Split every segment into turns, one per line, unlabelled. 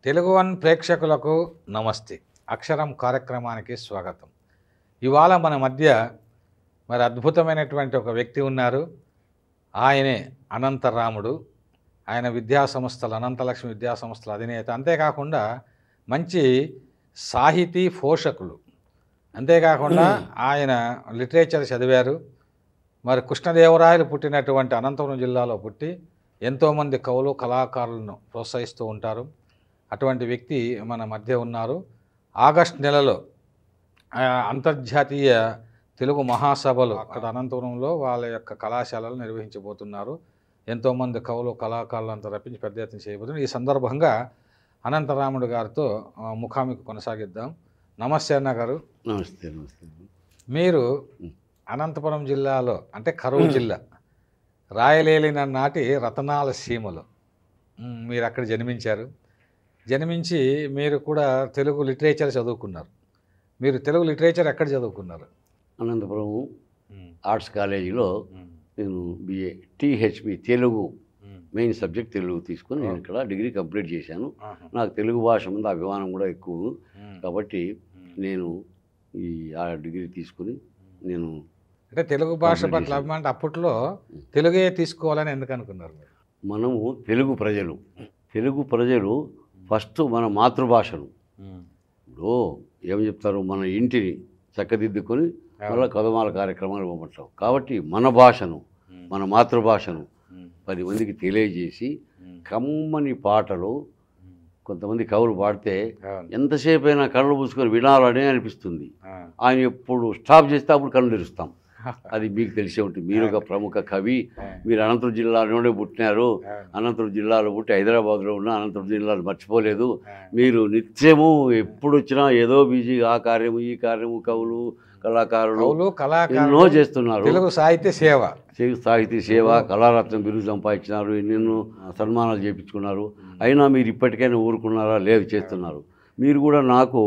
Telugu one ప్రేక్షకులకు నమస్తే. అక్షరం కార్యక్రమానికి స్వాగతం. ఇవాళ మన మధ్య మరి అద్భుతమైనటువంటి ఒక వ్యక్తి ఉన్నారు. ఆయనే అనంతరాముడు. ఆయన విద్యాసంస్థల అనంతలక్ష్మి విద్యాసంస్థల అధినేత. అంతేకాకుండా మంచి సాహితీ పోషకులు. అంతేకాకుండా ఆయన లిటరేచర్ చదివారు. మరి కృష్ణదేవరాయలు పుట్టినటువంటి అనంతపురం జిల్లాలో పుట్టి ఎంతోమంది కవులు కళాకారులను ప్రోత్సహిస్తూ ఉంటారు. అటువంటి వ్యక్తి మన మధ్య ఉన్నారు. ఆగస్టు నెలలో అంతర్జాతీయ తెలుగు మహాసభలు అక్కడ అనంతపురంలో వాళ్ళ యొక్క కళాశాలలు నిర్వహించబోతున్నారు. ఎంతోమంది కవులు కళాకారులు అంతా రప్పించి పెద్ద ఎత్తున చేయబోతున్నారు. ఈ సందర్భంగా అనంతరాముడు గారితో ముఖాముఖి కొనసాగిద్దాం. నమస్తే అన్న గారు.
నమస్తే. నమస్తే.
మీరు అనంతపురం జిల్లాలో అంటే కరువు జిల్లా రాయలేలిన నాటి రతనాల సీమలో మీరు అక్కడ జన్మించారు. జన్మించి మీరు కూడా తెలుగు లిటరేచర్ చదువుకున్నారు. మీరు తెలుగు లిటరేచర్ ఎక్కడ చదువుకున్నారు?
అనంతపురం ఆర్ట్స్ కాలేజీలో నేను బిఏ టీహెచ్బి తెలుగు మెయిన్ సబ్జెక్ట్ తెలుగు తీసుకొని నేను ఇక్కడ డిగ్రీ కంప్లీట్ చేశాను. నాకు తెలుగు భాష మీద అభిమానం కూడా ఎక్కువ కాబట్టి నేను ఆ డిగ్రీ తీసుకుని నేను
అంటే తెలుగు భాష పట్ల అభిమానం అప్పట్లో తెలుగే తీసుకోవాలని ఎందుకు అనుకున్నారు?
మనము తెలుగు ప్రజలు ఫస్ట్ మన మాతృభాషను ఇప్పుడు ఏం చెప్తారు, మన ఇంటిని చక్కదిద్దుకొని మళ్ళీ కథమాల కార్యక్రమాలు ఇవ్వమంటాం. కాబట్టి మన భాషను మన మాతృభాషను 10 మందికి తెలియజేసి కమ్మని పాటలు కొంతమంది కవులు పాడితే ఎంతసేపు అయినా కళ్ళు పూసుకొని వినాలని అనిపిస్తుంది. ఆయన ఎప్పుడు స్టాప్ చేస్తే అప్పుడు కళ్ళు తెరుస్తాం. అది మీకు తెలిసే ఉంటుంది. మీరు ఒక ప్రముఖ కవి, మీరు అనంతపురం జిల్లాలోనే పుట్టినారు. అనంతపురం జిల్లాలో పుట్టి హైదరాబాద్లో ఉన్న అనంతపురం జిల్లాలో మర్చిపోలేదు. మీరు నిత్యము ఎప్పుడు వచ్చినా ఏదో బిజీ ఆ కార్యము ఈ కార్యము కవులు కళాకారులు ఎన్నో చేస్తున్నారు.
తెలుగు సాహిత్య
సేవ కళారత్నం బిరుదు సంపాదించినారు. ఎన్నెన్నో సన్మానాలు చేయించుకున్నారు. అయినా మీరు ఇప్పటికైనా ఊరుకున్నారా? లేదు, చేస్తున్నారు. మీరు కూడా నాకు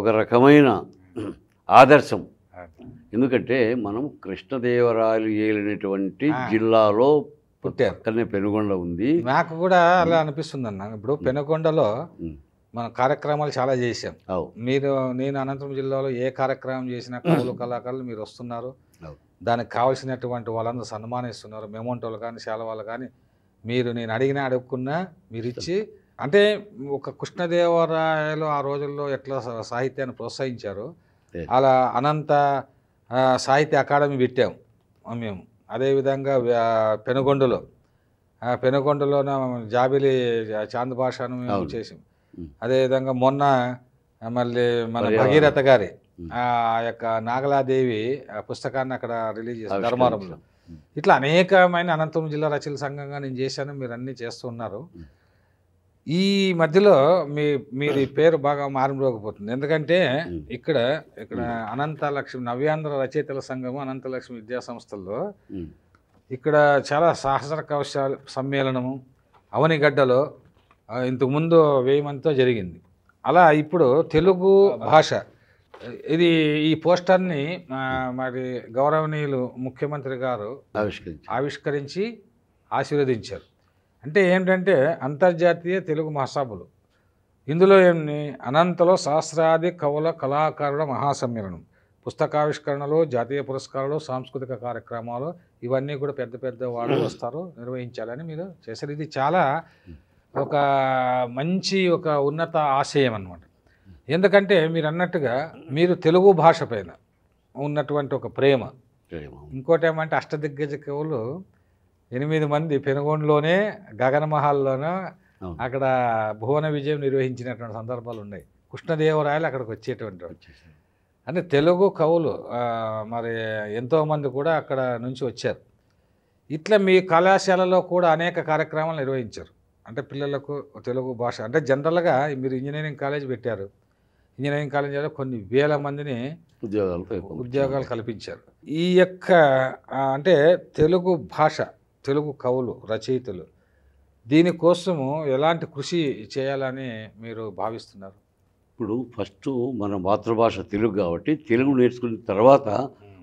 ఒక రకమైన ఆదర్శం. ఎందుకంటే మనం కృష్ణదేవరాయలు ఏలినటువంటి జిల్లాలో
పుట్టారు.
అక్కడనే పెనుగొండ ఉంది.
నాకు కూడా అలా అనిపిస్తుంది అన్న. ఇప్పుడు పెనుగొండలో మన కార్యక్రమాలు చాలా చేశాం. నేను అనంతపురం జిల్లాలో ఏ కార్యక్రమం చేసినా కవులు కళాకారులు మీరు వస్తున్నారు. దానికి కావాల్సినటువంటి వాళ్ళందరూ సన్మానిస్తున్నారు. మెమోంటోలు కానీ శాలవాళ్ళు కానీ మీరు నేను అడుక్కున్నా మీరు ఇచ్చి, అంటే ఒక కృష్ణదేవరాయలు ఆ రోజుల్లో ఎట్లా సాహిత్యాన్ని ప్రోత్సహించారు అలా అనంత సాహిత్య అకాడమీ పెట్టాము మేము. అదేవిధంగా పెనుగొండలో జాబిలి చాంద్ భాషను మేము చేసాం. అదేవిధంగా మొన్న మళ్ళీ మన భగీరథ గారి ఆ యొక్క నాగలాదేవి పుస్తకాన్ని అక్కడ రిలీజ్ చేశారు ధర్మారంలో. ఇట్లా అనేకమైన అనంతపురం జిల్లా రచయితల సంఘంగా నేను చేశాను. మీరు అన్నీ చేస్తూ ఉన్నారు. ఈ మధ్యలో మీది పేరు బాగా మారిపోతుంది. ఎందుకంటే ఇక్కడ అనంతలక్ష్మి నవ్యాంధ్ర రచయితల సంఘము అనంతలక్ష్మి విద్యాసంస్థల్లో ఇక్కడ చాలా సహస్ర కవచాల సమ్మేళనము అవనిగడ్డలో ఇంతకుముందు 1000 మందితో జరిగింది. అలా ఇప్పుడు తెలుగు భాష ఈ పోస్టర్ని మరి గౌరవనీయులు ముఖ్యమంత్రి గారు ఆవిష్కరించి ఆశీర్వదించారు. అంటే ఏంటంటే అంతర్జాతీయ తెలుగు మహాసభలు. ఇందులో అనంతలో సహస్రాది కవుల కళాకారుల మహాసమ్మేళనం, పుస్తకావిష్కరణలు, జాతీయ పురస్కారాలు, సాంస్కృతిక కార్యక్రమాలు ఇవన్నీ కూడా పెద్ద పెద్ద వాళ్ళు వస్తారు, నిర్వహించాలని మీరు చేశారు. ఇది చాలా ఒక మంచి ఒక ఉన్నత ఆశయం అన్నమాట. ఎందుకంటే మీరు అన్నట్టుగా మీరు తెలుగు భాష పైన ఉన్నటువంటి ఒక ప్రేమ. ఇంకోటి ఏమంటే అష్టదిగ్గజ కవులు 8 మంది పెనుగొండలోనే గగనమహల్లోనూ అక్కడ భువన విజయం నిర్వహించినటువంటి సందర్భాలు ఉన్నాయి. కృష్ణదేవరాయలు అక్కడికి వచ్చేటువంటి అంటే తెలుగు కవులు మరి ఎంతోమంది కూడా అక్కడ నుంచి వచ్చారు. ఇట్లా మీ కళాశాలలో కూడా అనేక కార్యక్రమాలు నిర్వహించారు. అంటే పిల్లలకు తెలుగు భాష అంటే జనరల్గా మీరు ఇంజనీరింగ్ కాలేజ్ పెట్టారు. ఇంజనీరింగ్ కాలేజీలో కొన్ని వేల మందిని ఉద్యోగాలు కల్పించారు. ఈ యొక్క అంటే తెలుగు భాష, తెలుగు కవులు రచయితలు దీనికోసము ఎలాంటి కృషి చేయాలని మీరు భావిస్తున్నారు?
ఇప్పుడు ఫస్ట్ మన మాతృభాష తెలుగు కాబట్టి తెలుగు నేర్చుకున్న తర్వాత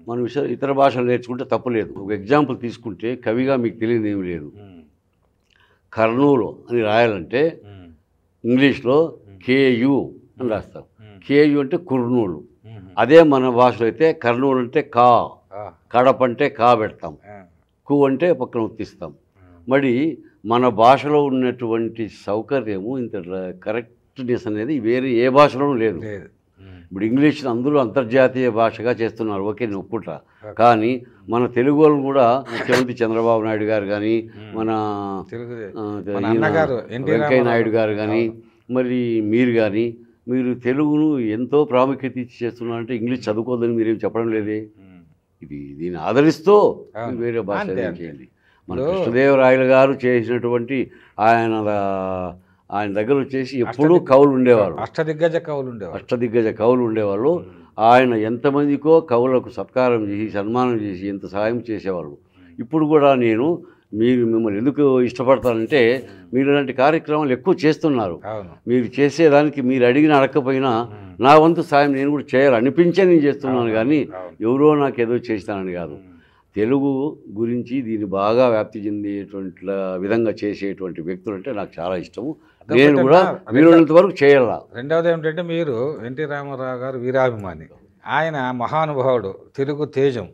మన ఇతర భాషలు నేర్చుకుంటే తప్పులేదు. ఒక ఎగ్జాంపుల్ తీసుకుంటే కవిగా మీకు తెలియదు ఏమి లేదు. కర్నూలు అని రాయాలంటే ఇంగ్లీష్లో కేయు అని రాస్తాం. కేయు అంటే కుర్నూలు. అదే మన భాషలో అయితే కర్నూలు అంటే కా, కడప అంటే కా పెడతాం, కు అంటే పక్కన ఉత్తిస్తాం. మరి మన భాషలో ఉన్నటువంటి సౌకర్యము ఇంత కరెక్ట్నెస్ అనేది వేరే ఏ భాషలోనూ లేదు. ఇప్పుడు ఇంగ్లీష్ అందరూ అంతర్జాతీయ భాషగా చేస్తున్నారు, ఓకే నేను ఒప్పుకుంటా. కానీ మన తెలుగు వాళ్ళు కూడా ముఖ్యమంత్రి చంద్రబాబు నాయుడు గారు కానీ, మన వెంకయ్య నాయుడు గారు కానీ, మరి మీరు కానీ, మీరు తెలుగును ఎంతో ప్రాముఖ్యత ఇచ్చి చేస్తున్నారంటే ఇంగ్లీష్ చదువుకోదని మీరేం చెప్పడం లేదే. దీన్ని ఆదరిస్తూ వేరే భాష చేయండి. మన కృష్ణదేవరాయలు గారు చేసినటువంటి ఆయన దగ్గర వచ్చేసి ఎప్పుడూ కవులు ఉండేవారు, అష్టదిగ్గజ కవులు ఉండేవాళ్ళు. ఆయన ఎంతమందికో కవులకు సత్కారం చేసి సన్మానం చేసి ఎంత సహాయం చేసేవాళ్ళు. ఇప్పుడు కూడా నేను మిమ్మల్ని ఎందుకు ఇష్టపడతానంటే మీరు ఇలాంటి కార్యక్రమాలు ఎక్కువ చేస్తున్నారు. మీరు చేసేదానికి మీరు అడిగిన అడగకపోయినా నా వంతు సాయం నేను కూడా చేయాలనిపించే నేను చేస్తున్నాను, కానీ ఎవరో నాకు ఏదో చేస్తానని కాదు. తెలుగు గురించి దీన్ని బాగా వ్యాప్తి చెందేటువంటి విధంగా చేసేటువంటి వ్యక్తులు అంటే నాకు చాలా ఇష్టము. నేను కూడా వీలైనంత వరకు చేయాల.
రెండవది ఏమిటంటే మీరు ఎన్టీ రామారావు గారు వీరాభిమాని, ఆయన మహానుభావుడు, తెలుగు తేజం.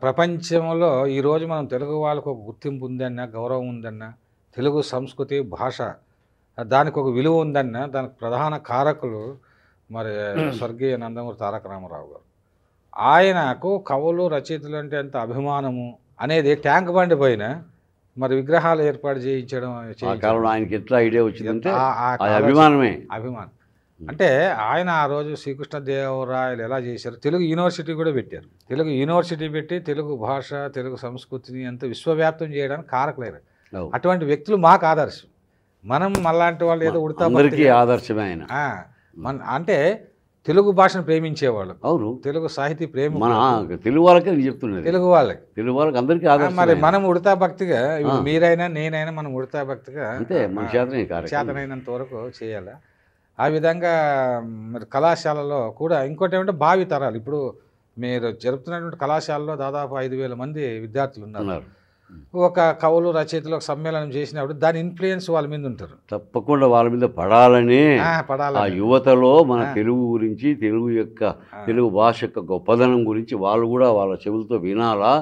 ప్రపంచంలో ఈరోజు మనం తెలుగు వాళ్ళకు ఒక గుర్తింపు ఉందన్నా, గౌరవం ఉందన్నా, తెలుగు సంస్కృతి భాష దానికి ఒక విలువ ఉందన్నా దానికి ప్రధాన కారకులు మరి స్వర్గీయ నందమూరి తారక రామారావు గారు. ఆయనకు కవులు రచయితలు అంటే ఎంత అభిమానము అనేది ట్యాంక్ బండి పైన మరి విగ్రహాలు ఏర్పాటు చేయించడం.
ఆయనకి ఎట్లా ఐడియా వచ్చిందంటే అభిమానమే.
అభిమానం అంటే ఆయన ఆ రోజు శ్రీకృష్ణదేవరాయలు ఎలా చేశారు, తెలుగు యూనివర్సిటీ కూడా పెట్టారు. తెలుగు యూనివర్సిటీ పెట్టి తెలుగు భాష తెలుగు సంస్కృతిని ఎంత విశ్వవ్యాప్తం చేయడానికి కారకులేరు. అటువంటి వ్యక్తులు మాకు ఆదర్శం. మనం మళ్ళాంటి వాళ్ళు ఏదో ఉడతా
ఆదర్శమే ఆయన.
అంటే తెలుగు భాషను ప్రేమించేవాళ్ళు,
అవును,
తెలుగు సాహితీ ప్రేమ
తెలుగు వాళ్ళకే చెప్తున్నారు,
తెలుగు వాళ్ళకి
అందరికీ.
మరి మనం ఉడతా భక్తిగా మీరైనా నేనైనా మనం ఉడతా భక్తిగా
అంతే మన
చేతనైనంత వరకు చేయాలి. ఆ విధంగా మరి కళాశాలలో కూడా ఇంకోటి ఏమంటే భావి తరాలు, ఇప్పుడు మీరు జరుపుతున్నటువంటి కళాశాలలో దాదాపు 5,000 మంది విద్యార్థులు ఉన్నారు. ఒక కవులు రచయితలు ఒక సమ్మేళనం చేసినప్పుడు దాని ఇన్ఫ్లుయెన్స్ వాళ్ళ మీద ఉంటారు.
తప్పకుండా వాళ్ళ మీద పడాలని ఆ యువతలో మన తెలుగు గురించి, తెలుగు భాష యొక్క గొప్పదనం గురించి వాళ్ళు కూడా వాళ్ళ చెవులతో వినాలా.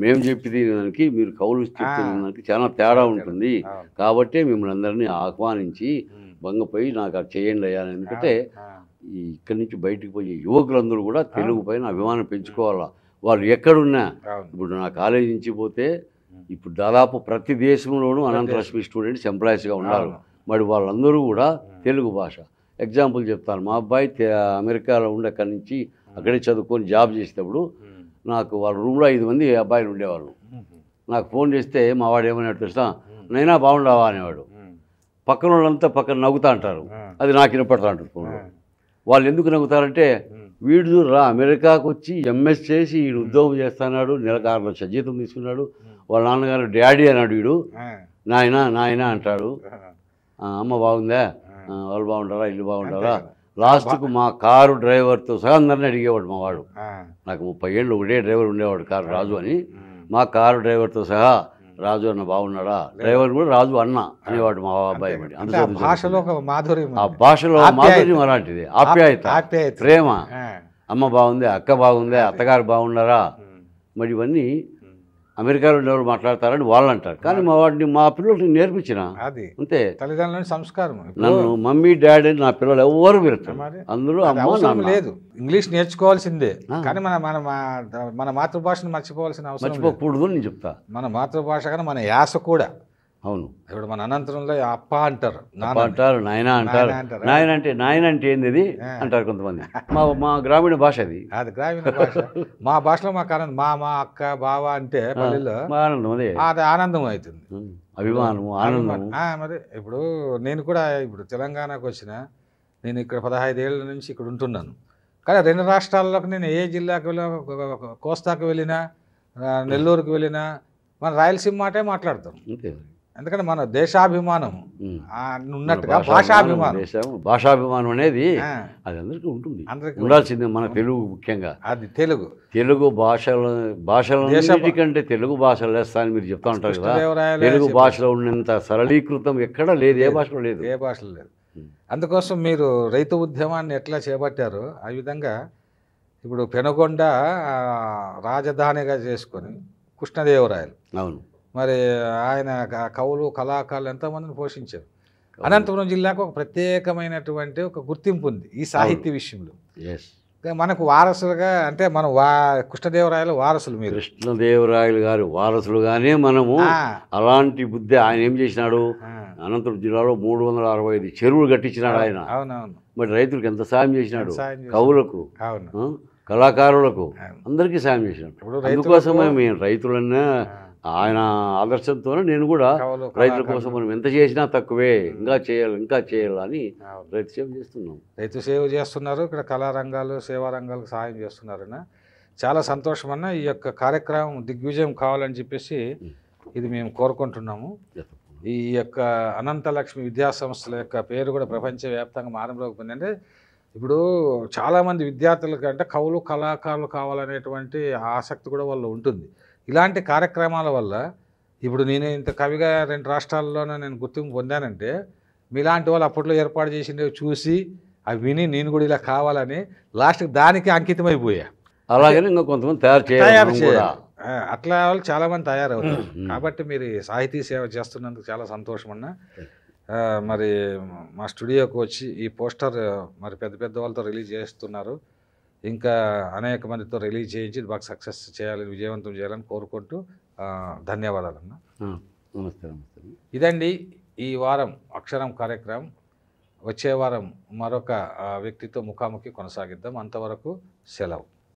మేము చెప్పేది దానికి మీరు కవులు చెప్తున్నదానికి చాలా తేడా ఉంటుంది. కాబట్టి మిమ్మల్ని అందరినీ ఆహ్వానించి భంగపోయి నాకు అది చేయండి అయ్యా. ఎందుకంటే ఇక్కడి నుంచి బయటికి పోయే యువకులందరూ కూడా తెలుగు పైన అభిమానం పెంచుకోవాలా. వాళ్ళు ఎక్కడున్నా, ఇప్పుడు నా కాలేజీ నుంచి పోతే ఇప్పుడు దాదాపు ప్రతి దేశంలోనూ అనంతలక్ష్మి స్టూడెంట్స్ ఎంప్లాయీస్గా ఉన్నారు. మరి వాళ్ళందరూ కూడా తెలుగు భాష. ఎగ్జాంపుల్ చెప్తాను, మా అబ్బాయి అమెరికాలో ఉండి అక్కడి నుంచి అక్కడే చదువుకొని జాబ్ చేసేటప్పుడు నాకు వాళ్ళ రూమ్లో 5 మంది అబ్బాయిలు ఉండేవాళ్ళు. నాకు ఫోన్ చేస్తే మా వాడు ఏమన్నాడు తెలుసా, నైనా బాగుండవా అనేవాడు. పక్కన వాళ్ళంతా పక్కన నవ్వుతా అంటారు, అది నాకు వినపడతా అంటారు ఫోన్లో. వాళ్ళు ఎందుకు నవ్వుతారంటే వీడు అమెరికాకు వచ్చి ఎంఎస్ చేసి వీడు ఉద్యోగం చేస్తున్నాడు, నెలకు 6 లక్షల జీతం తీసుకున్నాడు, వాళ్ళ నాన్నగారు డాడీ అన్నాడు, వీడు నాయన అంటాడు, అమ్మ బాగుందా, వాళ్ళు బాగుంటారా, ఇల్లు బాగుంటారా. లాస్ట్కు మా కారు డ్రైవర్తో సహా అందరినీ అడిగేవాడు మా వాడు. నాకు 30 ఏళ్ళు ఒకటే డ్రైవర్ ఉండేవాడు, కారు రాజు అని. మా కారు డ్రైవర్తో సహా రాజు అన్న బాగున్నాడా, డ్రైవర్ కూడా రాజు అన్న అనేవాడు మా అబ్బాయి.
భాషలో మాధుర్యం,
ఆ భాషలో మాధుర్యం అలాంటిది, ఆప్యాయత, ప్రేమ. అమ్మ బాగుంది, అక్క బాగుంది, అత్తగారు బాగున్నారా. మరి ఇవన్నీ అమెరికాలో ఉండేవాళ్ళు మాట్లాడతారని వాళ్ళు అంటారు. కానీ మా పిల్లలకి నేర్పించిన అంతే,
తల్లిదండ్రుల సంస్కారం.
నన్ను మమ్మీ డాడీ అని నా పిల్లలు ఎవరు పెడతారు, అందులో
అవసరం లేదు. ఇంగ్లీష్ నేర్చుకోవాల్సిందే, కానీ మన మాతృభాషను మర్చిపోవాల్సిన అవసరం
మర్చిపోకూడదు నేను చెప్తా.
మన మాతృభాష కానీ మన యాస కూడా.
అవును,
ఇప్పుడు మన అనంతరంలో అప్ప అంటారు,
అంటారు, నాయన అంటారు. నాయన అంటే ఏంది అంటారు కొంతమంది. మా గ్రామీణ భాష అది
గ్రామీణ భాష. మా భాషలో మాకు ఆనందం, మా అక్క బావ అంటే పల్లెల్లో అది ఆనందం అవుతుంది,
అభిమానం, ఆనందం.
మరి ఇప్పుడు నేను కూడా ఇప్పుడు తెలంగాణకు వచ్చిన, నేను ఇక్కడ 15 ఏళ్ళ నుంచి ఇక్కడ ఉంటున్నాను. కానీ 2 రాష్ట్రాల్లోకి నేను ఏ జిల్లాకు వెళ్ళినా, కోస్తాకు వెళ్ళినా, నెల్లూరుకు వెళ్ళినా మన రాయలసీమ మాటే మాట్లాడతాం. ఎందుకంటే మన దేశాభిమానం ఉన్నట్టుగా
భాషాభిమానం అనేది అది అందరికీ ఉంటుంది, ఉండాల్సిందే. మన తెలుగు ముఖ్యంగా అది తెలుగు భాషలన్నిటికంటే తెలుగు భాష లేస్తా అని మీరు చెప్తా ఉంటారు కదా. తెలుగు భాషలో ఉన్నంత సరళీకృతం ఎక్కడ లేదు, ఏ భాషలో లేదు.
అందుకోసం మీరు రైతు ఉద్యమాన్ని ఎట్లా చేపట్టారో ఆ విధంగా ఇప్పుడు పెనుగొండ రాజధానిగా చేసుకొని కృష్ణదేవరాయలు
అవును
మరి ఆయన కవులు కళాకారులు ఎంతోమందిని పోషించారు. అనంతపురం జిల్లాకు ఒక ప్రత్యేకమైనటువంటి ఒక గుర్తింపు ఉంది ఈ సాహిత్య విషయంలో. మనకు వారసులుగా అంటే మనం కృష్ణదేవరాయలు వారసులు. మీరు
కృష్ణదేవరాయలు గారి వారసులుగానే మనము అలాంటి బుద్ధి ఆయన ఏం చేసినాడు, అనంతపురం జిల్లాలో 365 చెరువులు కట్టించినాడు ఆయన.
అవునవును.
మరి రైతులకు ఎంత సాయం చేసినాడు, కవులకు, కళాకారులకు అందరికీ సాయం చేసినాడు. అందుకోసమే మేము రైతులన్నా ఆయన ఆదర్శంతోనే నేను కూడా రైతుల కోసం మనం ఎంత చేసినా తక్కువే, ఇంకా చేయాలని రైతు సేవ చేస్తున్నాం.
రైతు సేవ చేస్తున్నారు, ఇక్కడ కళారంగాలు సేవా రంగాలకు సహాయం చేస్తున్నారన్న చాలా సంతోషం అన్న. ఈ యొక్క కార్యక్రమం దిగ్విజయం కావాలని చెప్పేసి ఇది మేము కోరుకుంటున్నాము. ఈ యొక్క అనంతలక్ష్మి విద్యాసంస్థల యొక్క పేరు కూడా ప్రపంచవ్యాప్తంగా మారంలోకి పోయిందంటే ఇప్పుడు చాలామంది విద్యార్థులకి అంటే కవులు కళాకారులు కావాలనేటువంటి ఆసక్తి కూడా వాళ్ళు ఉంటుంది. ఇలాంటి కార్యక్రమాల వల్ల ఇప్పుడు నేను ఇంత కవిగా 2 రాష్ట్రాల్లోనే నేను గుర్తింపు పొందానంటే మీలాంటి వాళ్ళు అప్పట్లో ఏర్పాటు చేసిండే చూసి అవి విని నేను కూడా ఇలా కావాలని లాస్ట్కి దానికి అంకితమైపోయా.
అలాగనే ఇంకా కొంతమంది తయారు చేయాలి.
అట్లా వాళ్ళు చాలామంది తయారవుతారు. కాబట్టి మీరు సాహితీ సేవ చేస్తున్నందుకు చాలా సంతోషం అన్న. మరి మా స్టూడియోకి వచ్చి ఈ పోస్టర్ మరి పెద్ద పెద్ద వాళ్ళతో రిలీజ్ చేస్తున్నారు. ఇంకా అనేక మందితో రిలీజ్ చేయించి బాగా సక్సెస్ చేయాలని, విజయవంతం చేయాలని కోరుకుంటూ ధన్యవాదాలన్న.
నమస్తే. నమస్తే.
ఇదండి ఈ వారం అక్షరం కార్యక్రమం. వచ్చే వారం మరొక వ్యక్తితో ముఖాముఖి కొనసాగిద్దాం. అంతవరకు సెలవు.